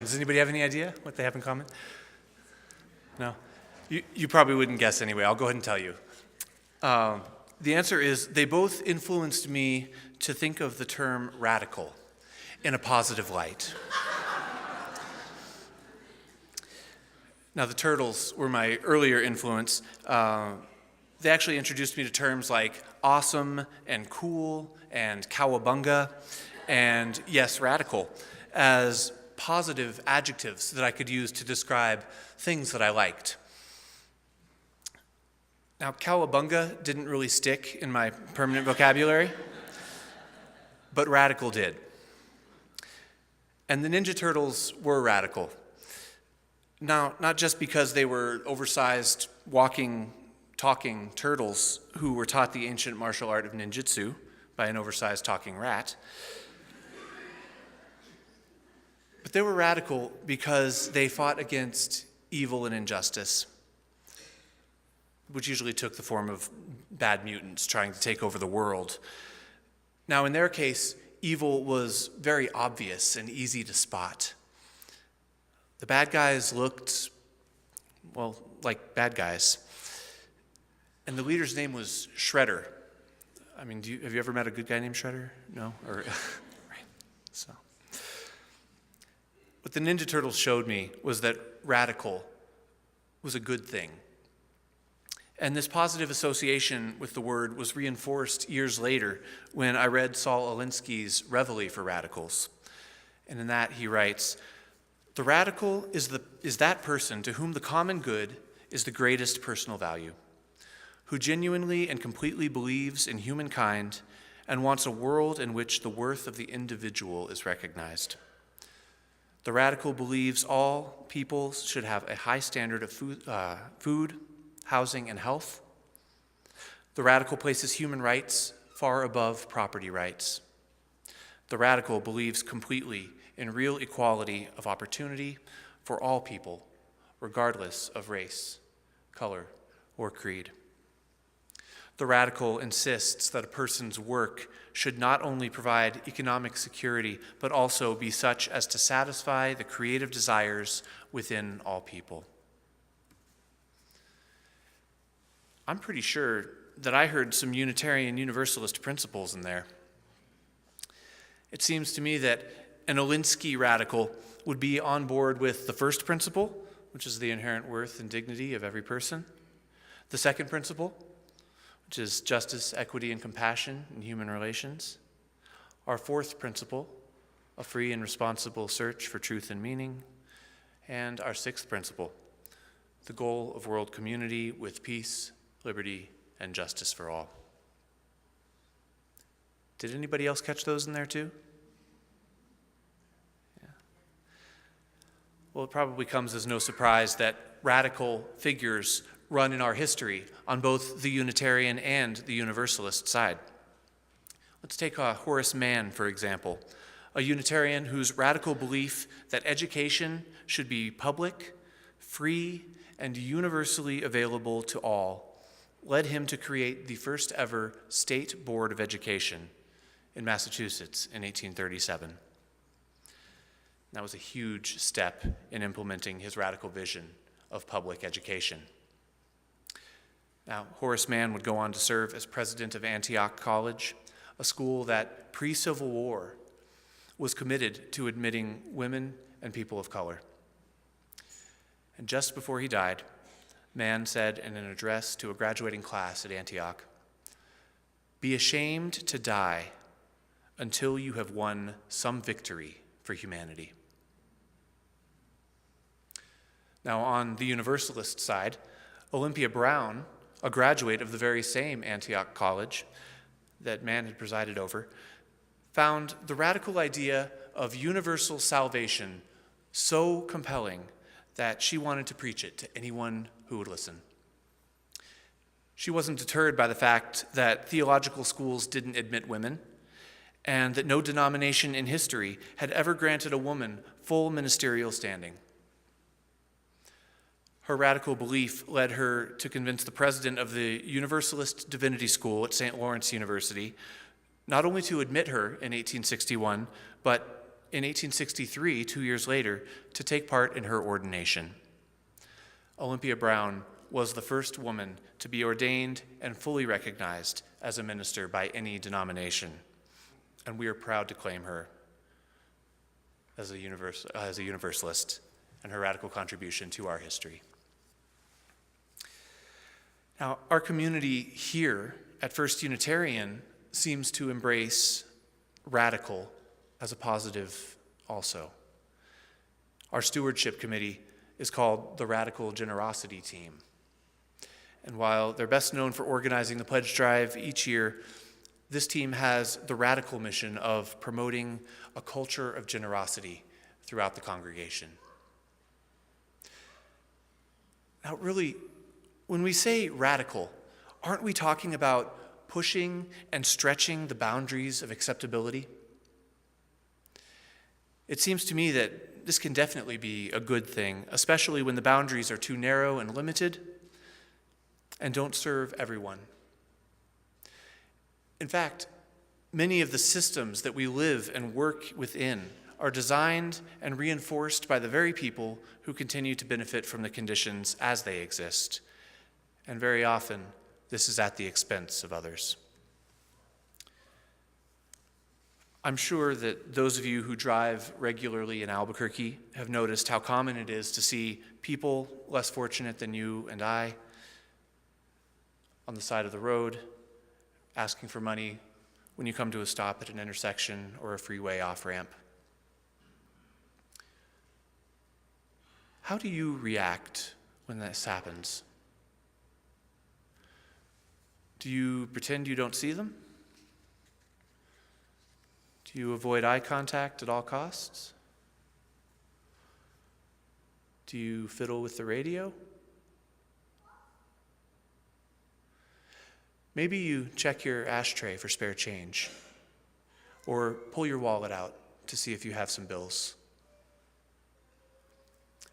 Does anybody have any idea what they have in common? No? You probably wouldn't guess anyway. I'll go ahead and tell you. The answer is they both influenced me to think of the term radical in a positive light. Now, the Turtles were my earlier influence. They actually introduced me to terms like awesome and cool and cowabunga and, yes, radical as positive adjectives that I could use to describe things that I liked. Now, cowabunga didn't really stick in my permanent vocabulary, but radical did. And the Ninja Turtles were radical. Now, not just because they were oversized, walking, talking turtles who were taught the ancient martial art of ninjutsu by an oversized talking rat, but they were radical because they fought against evil and injustice, which usually took the form of bad mutants trying to take over the world. Now, in their case, evil was very obvious and easy to spot. The bad guys looked, well, like bad guys. And the leader's name was Shredder. I mean, have you ever met a good guy named Shredder? No? Right. So, what the Ninja Turtles showed me was that radical was a good thing. And this positive association with the word was reinforced years later when I read Saul Alinsky's Reveille for Radicals. And in that he writes, "The radical is that person to whom the common good is the greatest personal value, who genuinely and completely believes in humankind and wants a world in which the worth of the individual is recognized. The radical believes all people should have a high standard of food, housing, and health. The radical places human rights far above property rights. The radical believes completely in real equality of opportunity for all people, regardless of race, color, or creed. The radical insists that a person's work should not only provide economic security, but also be such as to satisfy the creative desires within all people." I'm pretty sure that I heard some Unitarian Universalist principles in there. It seems to me that an Alinsky radical would be on board with the first principle, which is the inherent worth and dignity of every person. The second principle, which is justice, equity, and compassion in human relations. Our fourth principle, a free and responsible search for truth and meaning. And our sixth principle, the goal of world community with peace, liberty, and justice for all. Did anybody else catch those in there too? Yeah. Well, it probably comes as no surprise that radical figures run in our history on both the Unitarian and the Universalist side. Let's take Horace Mann, for example, a Unitarian whose radical belief that education should be public, free, and universally available to all led him to create the first ever state board of education in Massachusetts in 1837. That was a huge step in implementing his radical vision of public education. Now, Horace Mann would go on to serve as president of Antioch College, a school that pre-Civil War was committed to admitting women and people of color. And just before he died, Mann said in an address to a graduating class at Antioch, "Be ashamed to die until you have won some victory for humanity." Now, on the Universalist side, Olympia Brown, a graduate of the very same Antioch College that Mann had presided over, found the radical idea of universal salvation so compelling that she wanted to preach it to anyone who would listen. She wasn't deterred by the fact that theological schools didn't admit women and that no denomination in history had ever granted a woman full ministerial standing. Her radical belief led her to convince the president of the Universalist Divinity School at St. Lawrence University not only to admit her in 1861, but in 1863, 2 years later, to take part in her ordination. Olympia Brown was the first woman to be ordained and fully recognized as a minister by any denomination, and we are proud to claim her as a universalist and her radical contribution to our history. Now, our community here at First Unitarian seems to embrace radical as a positive also. Our stewardship committee is called the Radical Generosity Team. And while they're best known for organizing the pledge drive each year, this team has the radical mission of promoting a culture of generosity throughout the congregation. Now, really, when we say radical, aren't we talking about pushing and stretching the boundaries of acceptability? It seems to me that this can definitely be a good thing, especially when the boundaries are too narrow and limited and don't serve everyone. In fact, many of the systems that we live and work within are designed and reinforced by the very people who continue to benefit from the conditions as they exist. And very often, this is at the expense of others. I'm sure that those of you who drive regularly in Albuquerque have noticed how common it is to see people less fortunate than you and I on the side of the road asking for money when you come to a stop at an intersection or a freeway off-ramp. How do you react when this happens? Do you pretend you don't see them? Do you avoid eye contact at all costs? Do you fiddle with the radio? Maybe you check your ashtray for spare change, or pull your wallet out to see if you have some bills.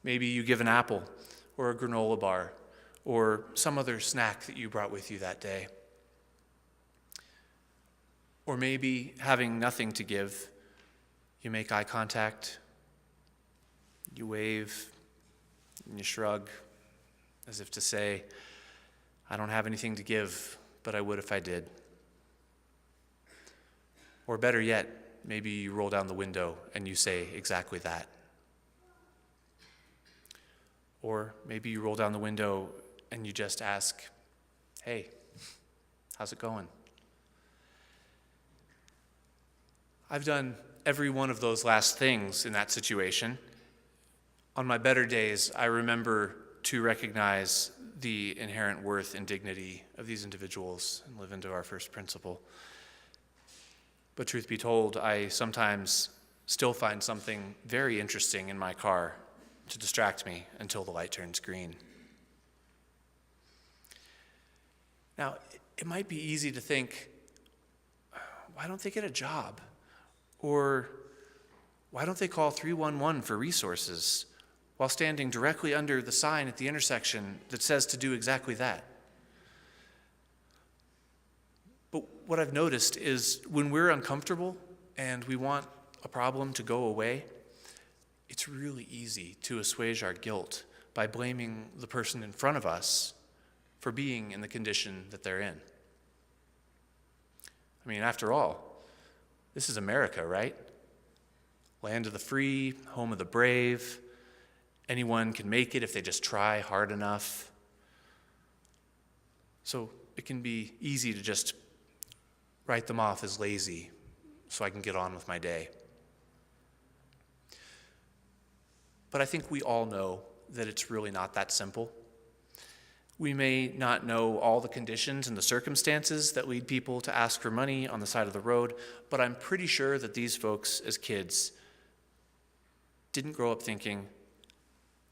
Maybe you give an apple or a granola bar or some other snack that you brought with you that day. Or maybe, having nothing to give, you make eye contact, you wave, and you shrug, as if to say, I don't have anything to give, but I would if I did. Or better yet, maybe you roll down the window and you say exactly that. Or maybe you roll down the window and you just ask, hey, how's it going? I've done every one of those last things in that situation. On my better days, I remember to recognize the inherent worth and dignity of these individuals and live into our first principle. But truth be told, I sometimes still find something very interesting in my car to distract me until the light turns green. Now, it might be easy to think, why don't they get a job? Or why don't they call 311 for resources while standing directly under the sign at the intersection that says to do exactly that? But what I've noticed is when we're uncomfortable and we want a problem to go away, it's really easy to assuage our guilt by blaming the person in front of us for being in the condition that they're in. I mean, after all, this is America, right? Land of the free, home of the brave. Anyone can make it if they just try hard enough. So it can be easy to just write them off as lazy so I can get on with my day. But I think we all know that it's really not that simple. We may not know all the conditions and the circumstances that lead people to ask for money on the side of the road, but I'm pretty sure that these folks as kids didn't grow up thinking,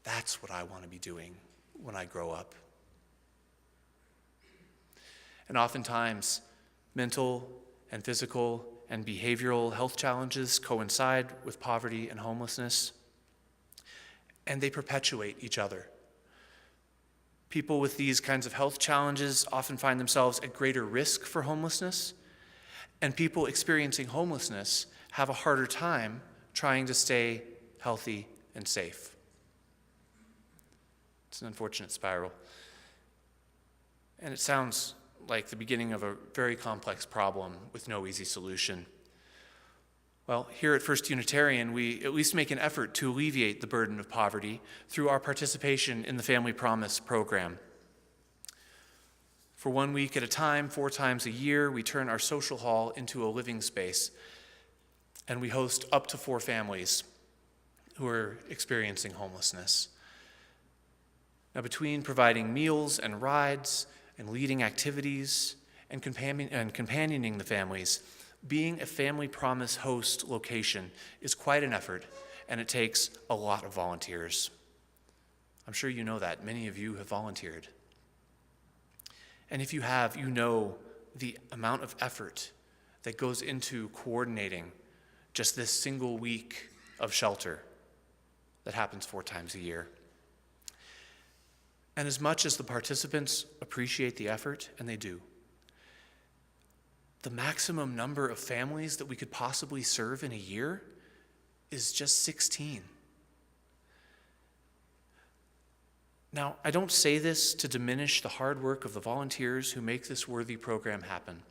that's what I want to be doing when I grow up. And oftentimes, mental and physical and behavioral health challenges coincide with poverty and homelessness, and they perpetuate each other. People with these kinds of health challenges often find themselves at greater risk for homelessness, and people experiencing homelessness have a harder time trying to stay healthy and safe. It's an unfortunate spiral. And it sounds like the beginning of a very complex problem with no easy solution. Well, here at First Unitarian, we at least make an effort to alleviate the burden of poverty through our participation in the Family Promise program. For 1 week at a time, 4 times a year, we turn our social hall into a living space, and we host up to 4 families who are experiencing homelessness. Now, between providing meals and rides and leading activities and companioning the families, being a Family Promise host location is quite an effort, and it takes a lot of volunteers. I'm sure you know that. Many of you have volunteered. And if you have, you know the amount of effort that goes into coordinating just this single week of shelter that happens 4 times a year. And as much as the participants appreciate the effort, and they do, the maximum number of families that we could possibly serve in a year is just 16. Now, I don't say this to diminish the hard work of the volunteers who make this worthy program happen.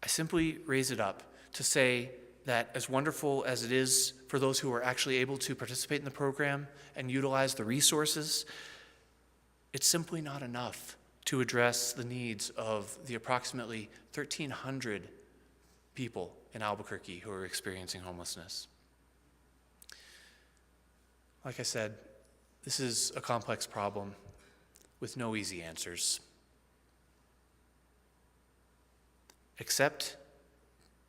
I simply raise it up to say that as wonderful as it is for those who are actually able to participate in the program and utilize the resources, it's simply not enough to address the needs of the approximately 1,300 people in Albuquerque who are experiencing homelessness. Like I said, this is a complex problem with no easy answers. Except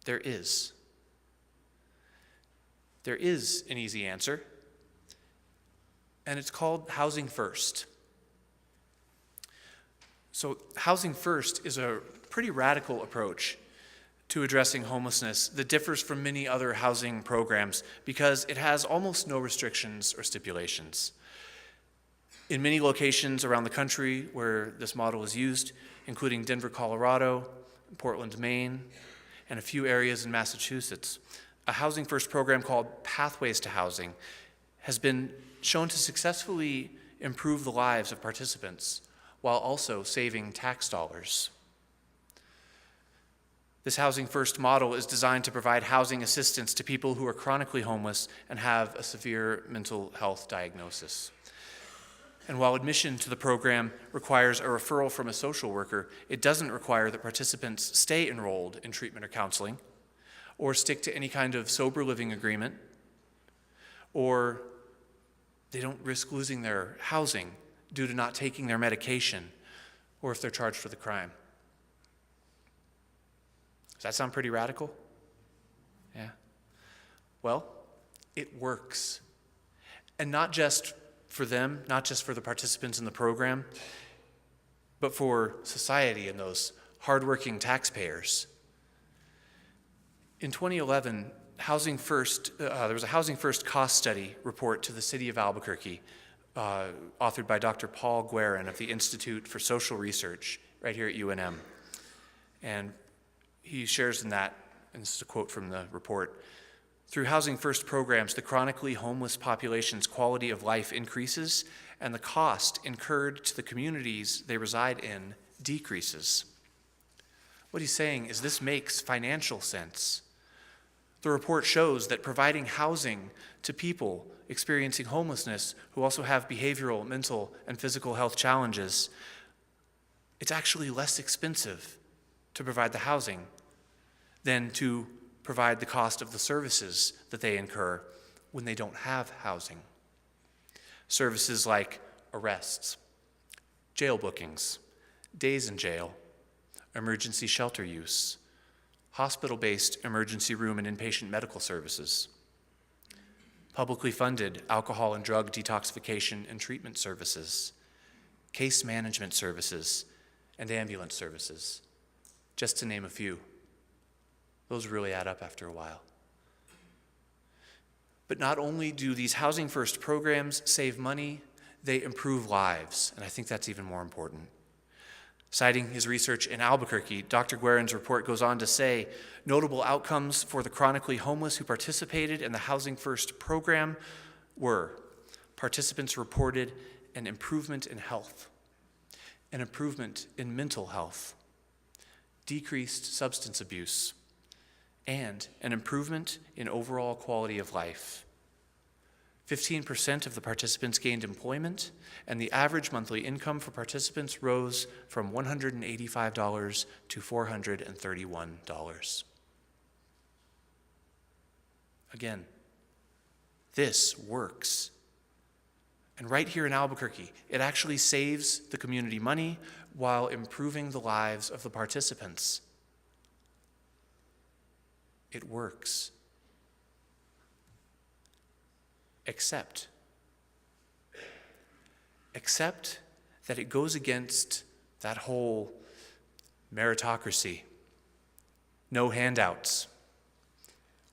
there is. There is an easy answer, and it's called Housing First. So Housing First is a pretty radical approach to addressing homelessness that differs from many other housing programs because it has almost no restrictions or stipulations. In many locations around the country where this model is used, including Denver, Colorado, Portland, Maine, and a few areas in Massachusetts, a Housing First program called Pathways to Housing has been shown to successfully improve the lives of participants while also saving tax dollars. This Housing First model is designed to provide housing assistance to people who are chronically homeless and have a severe mental health diagnosis. And while admission to the program requires a referral from a social worker, it doesn't require that participants stay enrolled in treatment or counseling, or stick to any kind of sober living agreement, or they don't risk losing their housing due to not taking their medication, or if they're charged with a crime. Does that sound pretty radical? Yeah. Well, it works. And not just for them, not just for the participants in the program, but for society and those hardworking taxpayers. In 2011, there was a Housing First cost study report to the city of Albuquerque, authored by Dr. Paul Guerin of the Institute for Social Research right here at UNM. And he shares in that, and this is a quote from the report, "Through Housing First programs, the chronically homeless population's quality of life increases and the cost incurred to the communities they reside in decreases." What he's saying is this makes financial sense. The report shows that providing housing to people experiencing homelessness who also have behavioral, mental, and physical health challenges, it's actually less expensive to provide the housing than to provide the cost of the services that they incur when they don't have housing. Services like arrests, jail bookings, days in jail, emergency shelter use, hospital-based emergency room and inpatient medical services, publicly funded alcohol and drug detoxification and treatment services, case management services, and ambulance services, just to name a few. Those really add up after a while. But not only do these Housing First programs save money, they improve lives, and I think that's even more important. Citing his research in Albuquerque, Dr. Guerin's report goes on to say, notable outcomes for the chronically homeless who participated in the Housing First program were: participants reported an improvement in health, an improvement in mental health, decreased substance abuse, and an improvement in overall quality of life. 15% of the participants gained employment, and the average monthly income for participants rose from $185 to $431. Again, this works. And right here in Albuquerque, it actually saves the community money while improving the lives of the participants. It works. Except that it goes against that whole meritocracy, no handouts,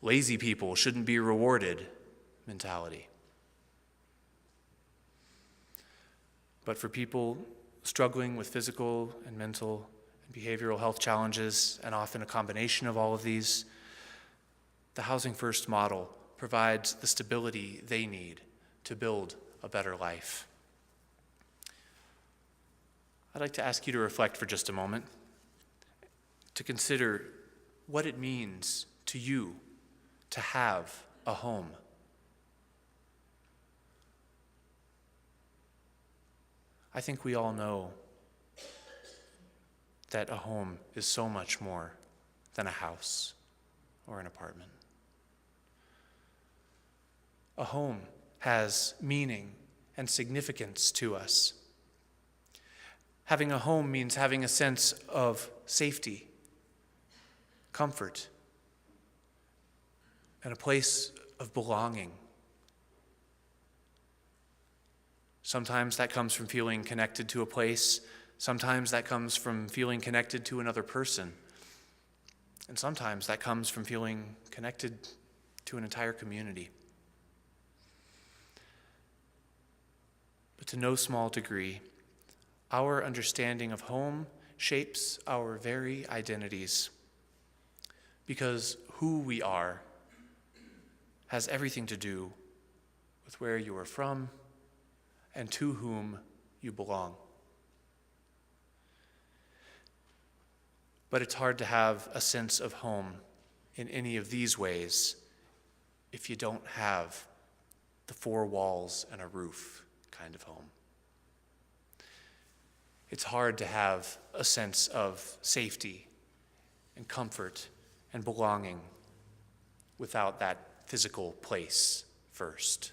lazy people shouldn't be rewarded mentality. But for people struggling with physical and mental and behavioral health challenges, and often a combination of all of these, the Housing First model provides the stability they need to build a better life. I'd like to ask you to reflect for just a moment, to consider what it means to you to have a home. I think we all know that a home is so much more than a house or an apartment. A home has meaning and significance to us. Having a home means having a sense of safety, comfort, and a place of belonging. Sometimes that comes from feeling connected to a place. Sometimes that comes from feeling connected to another person. And sometimes that comes from feeling connected to an entire community. But to no small degree, our understanding of home shapes our very identities, because who we are has everything to do with where you are from and to whom you belong. But it's hard to have a sense of home in any of these ways if you don't have the four walls and a roof kind of home. It's hard to have a sense of safety and comfort and belonging without that physical place first.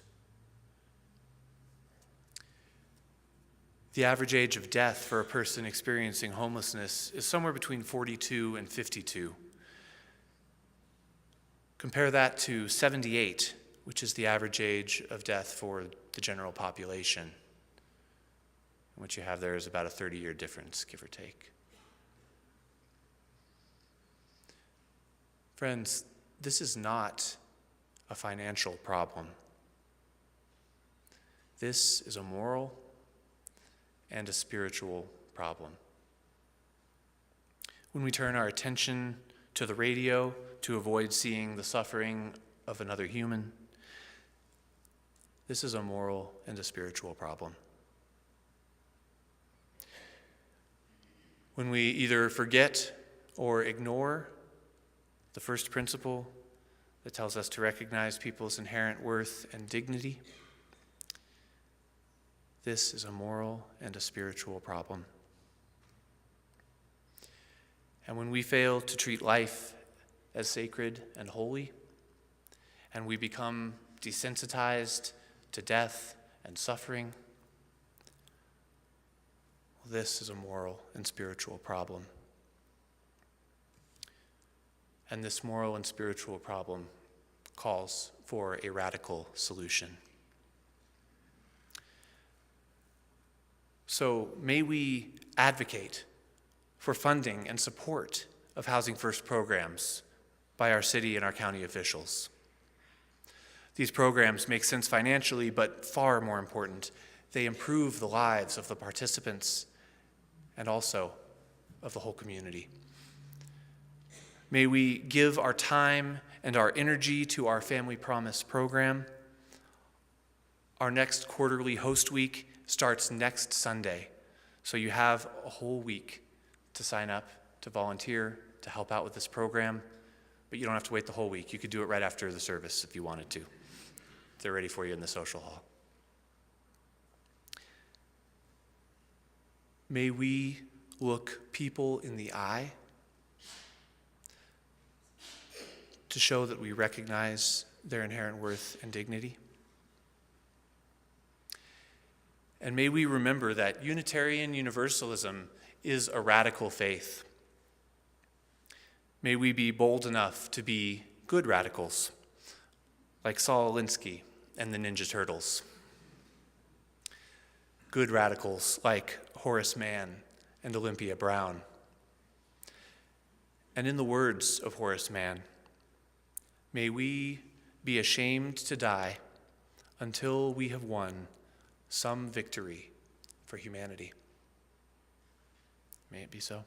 The average age of death for a person experiencing homelessness is somewhere between 42 and 52. Compare that to 78, which is the average age of death for the general population. And what you have there is about a 30-year difference, give or take. Friends, this is not a financial problem. This is a moral and a spiritual problem. When we turn our attention to the radio to avoid seeing the suffering of another human, this is a moral and a spiritual problem. When we either forget or ignore the first principle that tells us to recognize people's inherent worth and dignity, this is a moral and a spiritual problem. And when we fail to treat life as sacred and holy, and we become desensitized to death and suffering, well, this is a moral and spiritual problem. And this moral and spiritual problem calls for a radical solution. So may we advocate for funding and support of Housing First programs by our city and our county officials. These programs make sense financially, but far more important, they improve the lives of the participants and also of the whole community. May we give our time and our energy to our Family Promise program. Our next quarterly host week starts next Sunday, so you have a whole week to sign up, to volunteer, to help out with this program, but you don't have to wait the whole week. You could do it right after the service if you wanted to. They're ready for you in the social hall. May we look people in the eye to show that we recognize their inherent worth and dignity. And may we remember that Unitarian Universalism is a radical faith. May we be bold enough to be good radicals, like Saul Alinsky and the Ninja Turtles. Good radicals like Horace Mann and Olympia Brown. And in the words of Horace Mann, may we be ashamed to die until we have won some victory for humanity. May it be so.